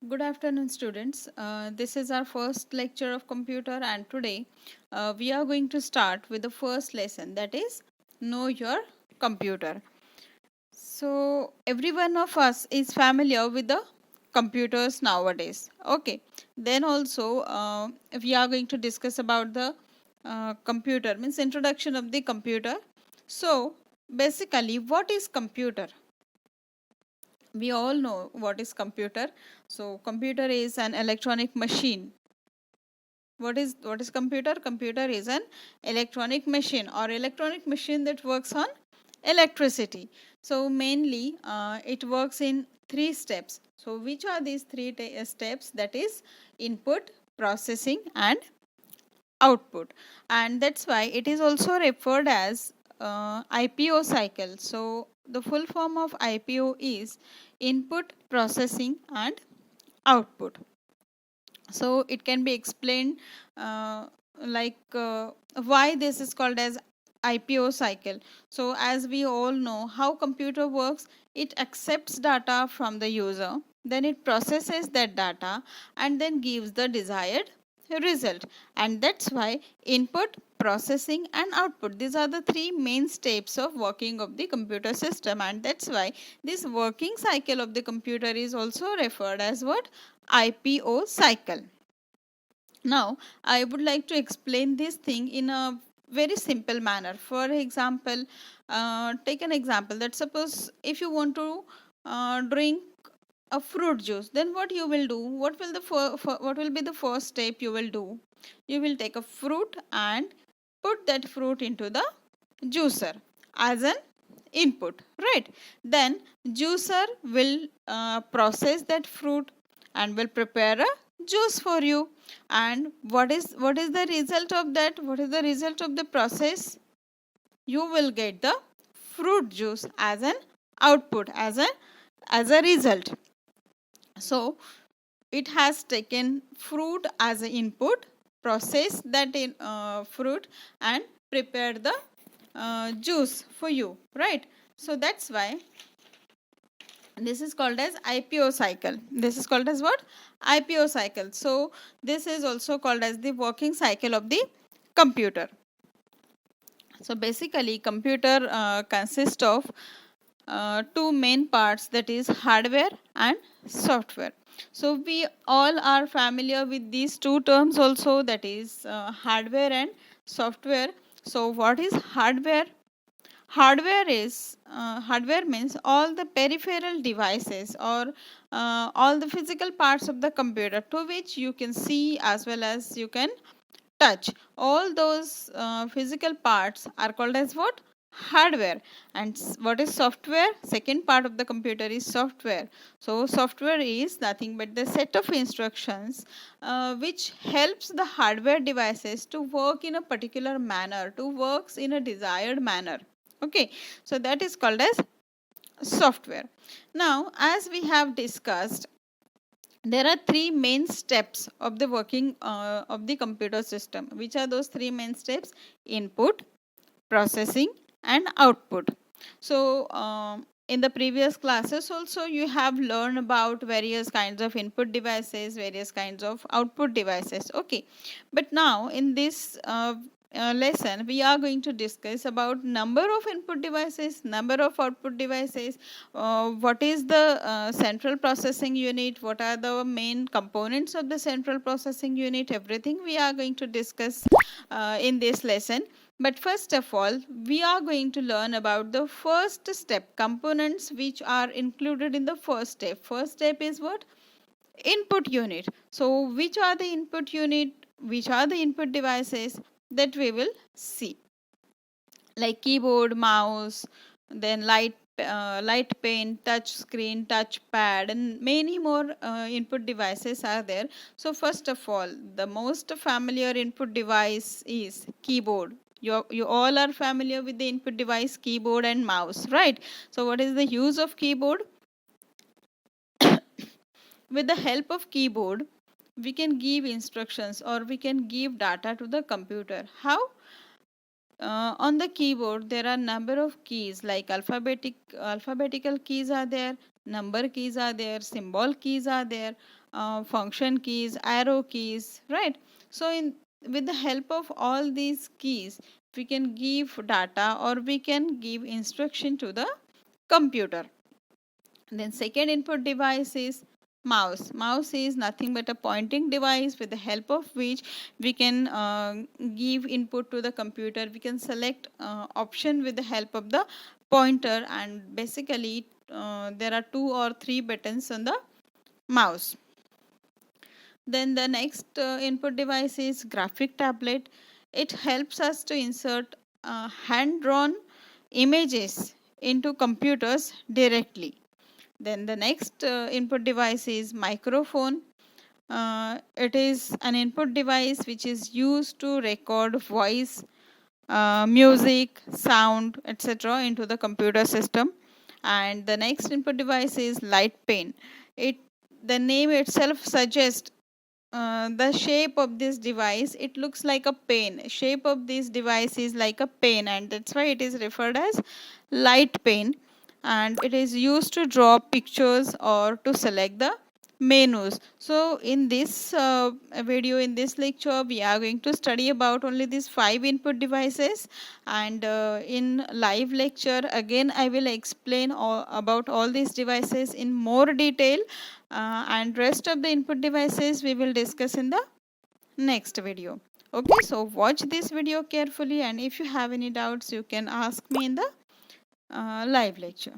Good afternoon, students. This is our first lecture of computer, and today we are going to start with the first lesson, that is Know Your Computer. So, every one of us is familiar with the computers nowadays. Okay, then also we are going to discuss about the computer, means introduction of the computer. So, basically, what is computer? We all know what is computer. So computer is an electronic machine. What is computer? Computer is an electronic machine or electronic machine that works on electricity. So mainly it works in three steps. So which are these three steps? That is input, processing and output, and that's why it is also referred as IPO cycle. So the full form of IPO is input, processing and output. So it can be explained why this is called as IPO cycle. So as we all know how computer works, it accepts data from the user, then it processes that data and then gives the desired result, and that's why input, processing and output, these are the three main steps of working of the computer system, and that's why this working cycle of the computer is also referred as what? IPO cycle. Now, I would like to explain this thing in a very simple manner. For example, take an example that suppose if you want to drink a fruit juice, then what you will do? What will be the first step you will do? You will take a fruit and put that fruit into the juicer as an input, right? Then juicer will process that fruit and will prepare a juice for you. And what is the result of that? What is the result of the process? You will get the fruit juice as an output, as a result. So it has taken fruit as an input, processed that in fruit and prepared the juice for you, right? So that's why this is called as IPO cycle. This is called as what? IPO cycle. So this is also called as the working cycle of the computer. So basically computer consists of two main parts, that is hardware and software. So we all are familiar with these two terms also, that is hardware and software. So what is hardware? Hardware means all the peripheral devices or all the physical parts of the computer to which you can see as well as you can touch. All those physical parts are called as what? Hardware. And what is software? Second part of the computer is software. So software is nothing but the set of instructions which helps the hardware devices to work in a particular manner, to works in a desired manner. Okay, so that is called as software. Now as we have discussed, there are three main steps of the working of the computer system. Which are those three main steps? Input, processing and output. So in the previous classes also you have learned about various kinds of input devices, various kinds of output devices. Okay, but now in this lesson we are going to discuss about number of input devices, number of output devices, what is the central processing unit, what are the main components of the central processing unit, everything we are going to discuss in this lesson. But first of all, we are going to learn about the first step, components which are included in the first step. First step is what? Input unit. So which are the input unit, which are the input devices, that we will see, like keyboard, mouse, then light pen, touch screen, touch pad and many more input devices are there. So first of all, the most familiar input device is keyboard. You all are familiar with the input device keyboard and mouse, right? So what is the use of keyboard? With the help of keyboard we can give instructions or we can give data to the computer. How? On the keyboard there are number of keys, like alphabetical keys are there, number keys are there, symbol keys are there, function keys, arrow keys, right? So in with the help of all these keys, we can give data or we can give instruction to the computer. Then second input device is mouse. Mouse is nothing but a pointing device with the help of which we can give input to the computer. We can select option with the help of the pointer, and basically there are 2 or 3 buttons on the mouse. Then the next input device is graphic tablet. It helps us to insert hand drawn images into computers directly. Then the next input device is microphone. It is an input device which is used to record voice, music, sound, etc. into the computer system. And the next input device is light pen. The name itself suggests the shape of this device. It looks like a pen. Shape of this device is like a pen, and that's why it is referred as light pen. And it is used to draw pictures or to select the menus. So in this video, in this lecture, we are going to study about only these 5 input devices, and in live lecture again I will explain about all these devices in more detail, and rest of the input devices we will discuss in the next video. Okay, so watch this video carefully, and if you have any doubts you can ask me in the live lecture.